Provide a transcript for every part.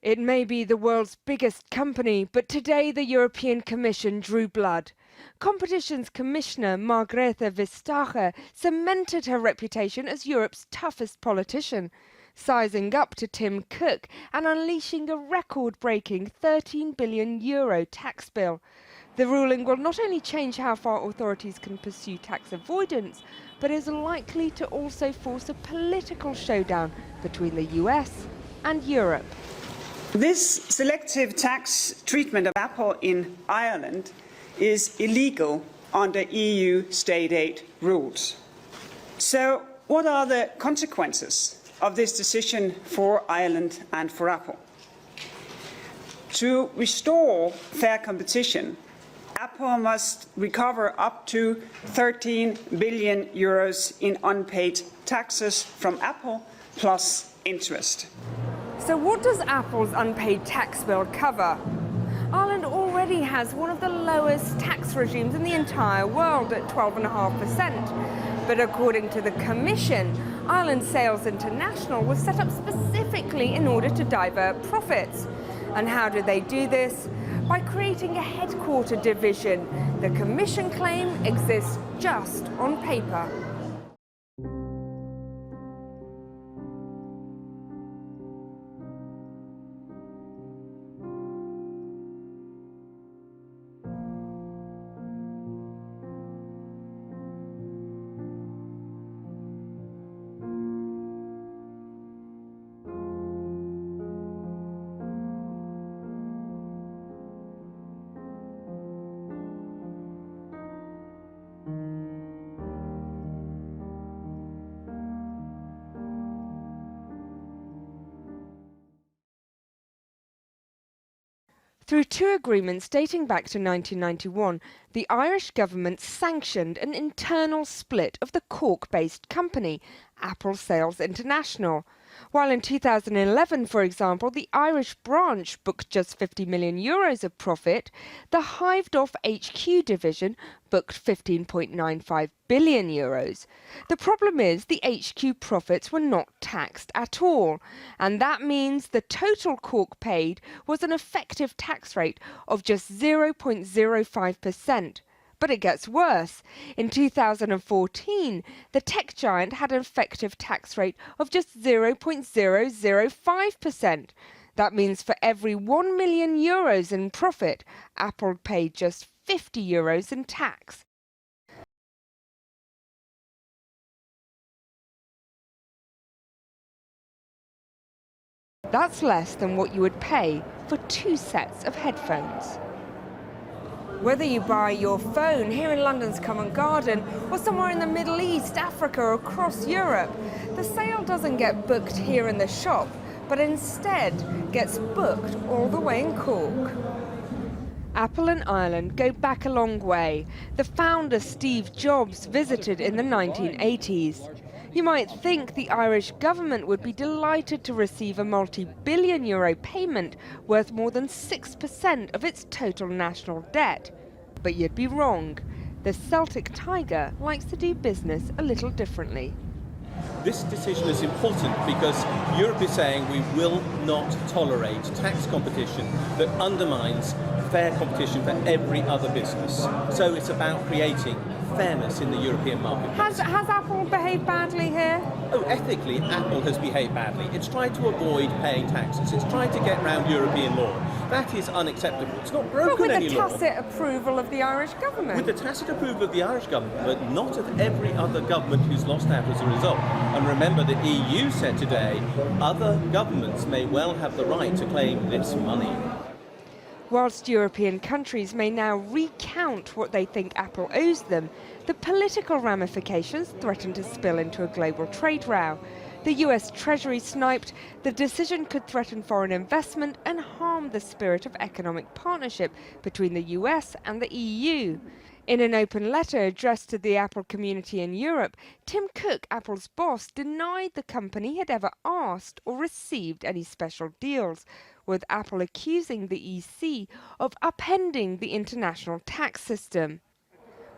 It may be the world's biggest company, but today the European Commission drew blood. Competition's Commissioner Margrethe Vestager cemented her reputation as Europe's toughest politician, sizing up to Tim Cook and unleashing a record-breaking €13 billion tax bill. The ruling will not only change how far authorities can pursue tax avoidance, but is likely to also force a political showdown between the US and Europe. This selective tax treatment of Apple in Ireland is illegal under EU state aid rules. So what are the consequences of this decision for Ireland and for Apple? To restore fair competition, Apple must recover up to €13 billion in unpaid taxes from Apple plus interest. So what does Apple's unpaid tax bill cover? Ireland already has one of the lowest tax regimes in the entire world at 12.5%. But according to the Commission, Ireland Sales International was set up specifically in order to divert profits. And how do they do this? By creating a headquarter division. The Commission claim exists just on paper. Through two agreements dating back to 1991, the Irish government sanctioned an internal split of the Cork-based company, Apple Sales International. While in 2011, for example, the Irish branch booked just €50 million of profit, the hived-off HQ division booked €15.95 billion. The problem is the HQ profits were not taxed at all, and that means the total Cork paid was an effective tax rate of just 0.05%. But it gets worse. In 2014, the tech giant had an effective tax rate of just 0.005%. That means for every €1 million in profit, Apple paid just €50 in tax. That's less than what you would pay for 2 sets of headphones. Whether you buy your phone here in London's Covent Garden or somewhere in the Middle East, Africa or across Europe, the sale doesn't get booked here in the shop, but instead gets booked all the way in Cork. Apple and Ireland go back a long way. The founder Steve Jobs visited in the 1980s. You might think the Irish government would be delighted to receive a multi-billion euro payment worth more than 6% of its total national debt. But you'd be wrong. The Celtic Tiger likes to do business a little differently. This decision is important because Europe is saying we will not tolerate tax competition that undermines fair competition for every other business. So it's about creating fairness in the European market. Has Apple behaved badly here? Oh, ethically, Apple has behaved badly. It's tried to avoid paying taxes. It's tried to get around European law. That is unacceptable. It's not broken any law. But with the tacit approval of the Irish government. With the tacit approval of the Irish government, but not of every other government who's lost out as a result. And remember, the EU said today, other governments may well have the right to claim this money. Whilst European countries may now recount what they think Apple owes them, the political ramifications threaten to spill into a global trade row. The US Treasury sniped the decision could threaten foreign investment and harm the spirit of economic partnership between the US and the EU. In an open letter addressed to the Apple community in Europe, Tim Cook, Apple's boss, denied the company had ever asked or received any special deals, with Apple accusing the EC of upending the international tax system.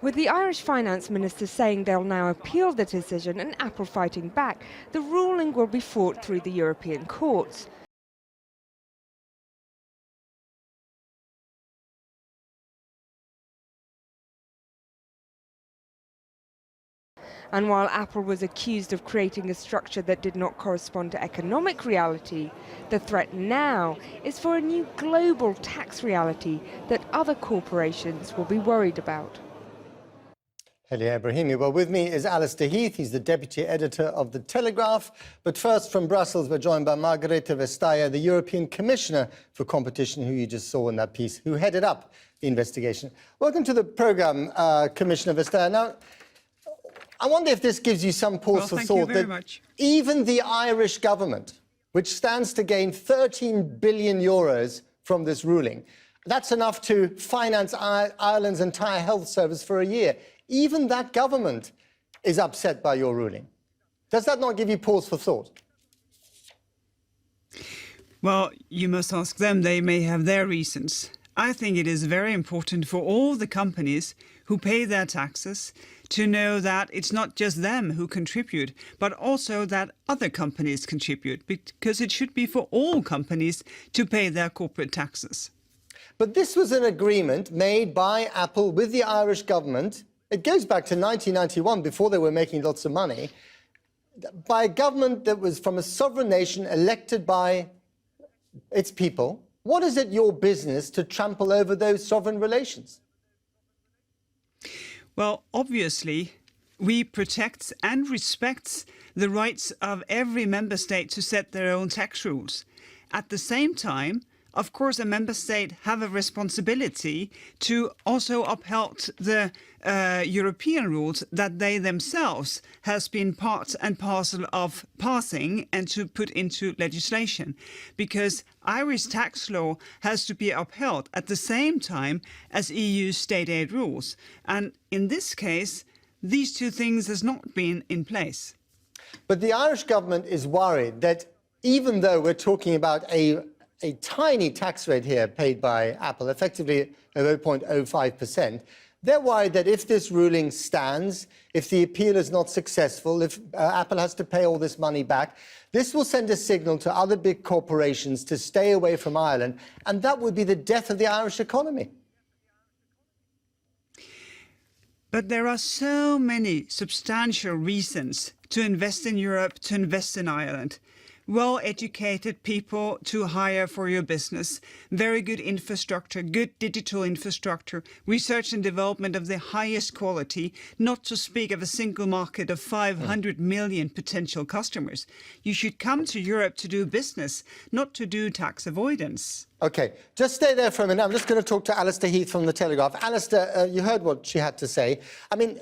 With the Irish finance minister saying they'll now appeal the decision and Apple fighting back, the ruling will be fought through the European courts. And while Apple was accused of creating a structure that did not correspond to economic reality, the threat now is for a new global tax reality that other corporations will be worried about. Helia Ebrahimi. Well, with me is Alistair Heath. He's the deputy editor of The Telegraph. But first, from Brussels, we're joined by Margarete Vestager, the European Commissioner for Competition, who you just saw in that piece, who headed up the investigation. Welcome to the programme, Commissioner Vestager. Now, I wonder if this gives you some pause for thought that even the Irish government, which stands to gain 13 billion euros from this ruling, that's enough to finance Ireland's entire health service for a year. Even that government is upset by your ruling. Does that not give you pause for thought? Well, you must ask them. They may have their reasons. I think it is very important for all the companies who pay their taxes to know that it's not just them who contribute, but also that other companies contribute, because it should be for all companies to pay their corporate taxes. But this was an agreement made by Apple with the Irish government. It goes back to 1991, before they were making lots of money, by a government that was from a sovereign nation elected by its people. What is it your business to trample over those sovereign relations? Well, obviously, we protect and respect the rights of every member state to set their own tax rules. At the same time, of course, a member state have a responsibility to also uphold the European rules that they themselves has been part and parcel of passing and to put into legislation. Because Irish tax law has to be upheld at the same time as EU state aid rules. And in this case, these two things has not been in place. But the Irish government is worried that even though we're talking about a tiny tax rate here paid by Apple, effectively 0.05%, they're worried that if this ruling stands, if the appeal is not successful, if Apple has to pay all this money back, this will send a signal to other big corporations to stay away from Ireland, and that would be the death of the Irish economy. But there are so many substantial reasons to invest in Europe, to invest in Ireland. Well-educated people to hire for your business, very good infrastructure, good digital infrastructure, research and development of the highest quality, not to speak of a single market of 500 million potential customers. You should come to Europe to do business, not to do tax avoidance. OK, just stay there for a minute. I'm just going to talk to Alistair Heath from The Telegraph. Alistair, you heard what she had to say. I mean,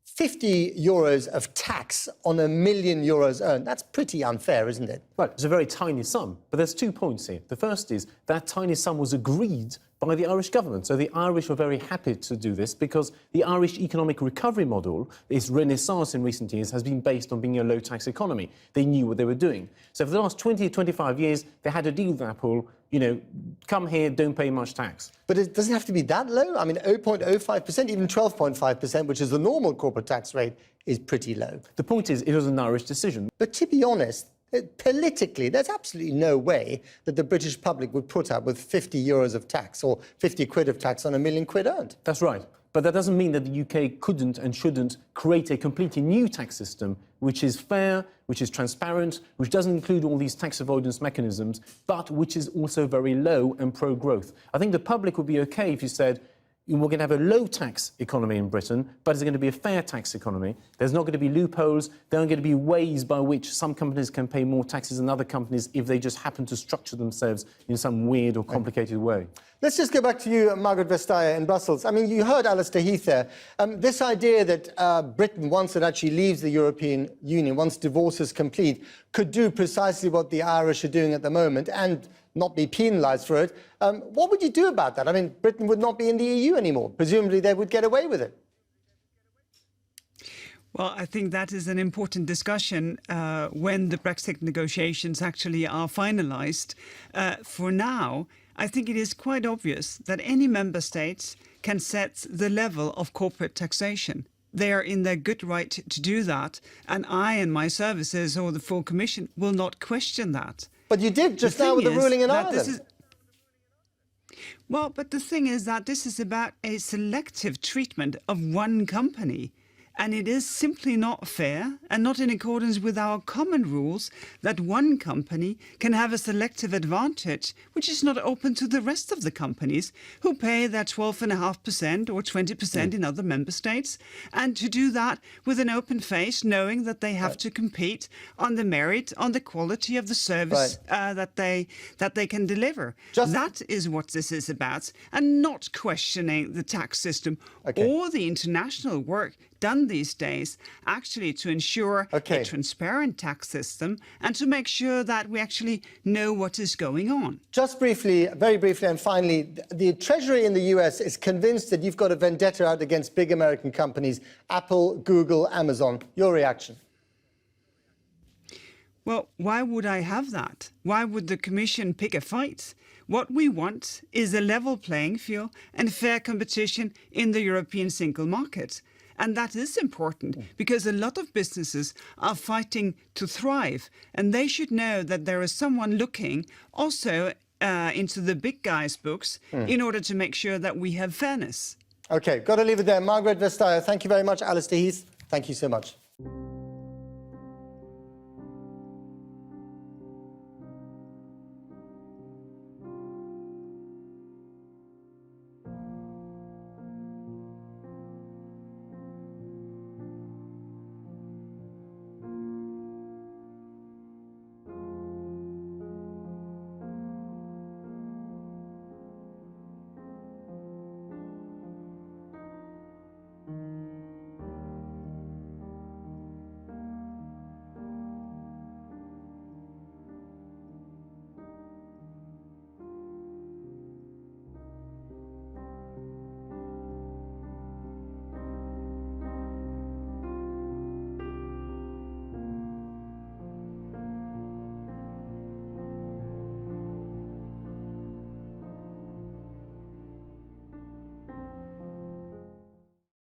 50 euros of tax on €1 million earned. That's pretty unfair, isn't it? Right, it's a very tiny sum, but there's 2 points here. The first is that tiny sum was agreed by the Irish government. So the Irish were very happy to do this because the Irish economic recovery model, its renaissance in recent years, has been based on being a low-tax economy. They knew what they were doing. So for the last 20, 25 years, they had a deal with Apple, you know, come here, don't pay much tax. But it doesn't have to be that low. I mean, 0.05%, even 12.5%, which is the normal corporate tax rate, is pretty low. The point is, it was an Irish decision. But to be honest, politically, there's absolutely no way that the British public would put up with 50 euros of tax or 50 quid of tax on £1 million earned. That's right. But that doesn't mean that the UK couldn't and shouldn't create a completely new tax system which is fair, which is transparent, which doesn't include all these tax avoidance mechanisms, but which is also very low and pro-growth. I think the public would be OK if you said, we're going to have a low-tax economy in Britain, but it's going to be a fair tax economy. There's not going to be loopholes. There aren't going to be ways by which some companies can pay more taxes than other companies if they just happen to structure themselves in some weird or complicated way. Let's just go back to you, Margaret Vestager in Brussels. I mean, you heard Alistair Heath there. This idea that Britain, once it actually leaves the European Union, once divorce is complete, could do precisely what the Irish are doing at the moment and not be penalised for it. What would you do about that? I mean, Britain would not be in the EU anymore. Presumably they would get away with it. Well, I think that is an important discussion when the Brexit negotiations actually are finalised. For now, I think it is quite obvious that any member state can set the level of corporate taxation. They are in their good right to do that, and I and my services or the full Commission will not question that. But you did just now with the ruling in Ireland. Well, but the thing is that this is about a selective treatment of one company. And it is simply not fair and not in accordance with our common rules that one company can have a selective advantage which is not open to the rest of the companies who pay their 12.5% or 20% in other member states, and to do that with an open face, knowing that they have to compete on the merit, on the quality of the service that they can deliver. That is what this is about, and not questioning the tax system or the international work done these days actually to ensure a transparent tax system and to make sure that we actually know what is going on. Just briefly, very briefly, and finally, the Treasury in the US is convinced that you've got a vendetta out against big American companies, Apple, Google, Amazon. Your reaction? Well, why would I have that? Why would the Commission pick a fight? What we want is a level playing field and fair competition in the European single market. And that is important because a lot of businesses are fighting to thrive, and they should know that there is someone looking also into the big guys' books in order to make sure that we have fairness. OK, got to leave it there. Margaret Vestager, thank you very much. Alistair Heath, thank you so much.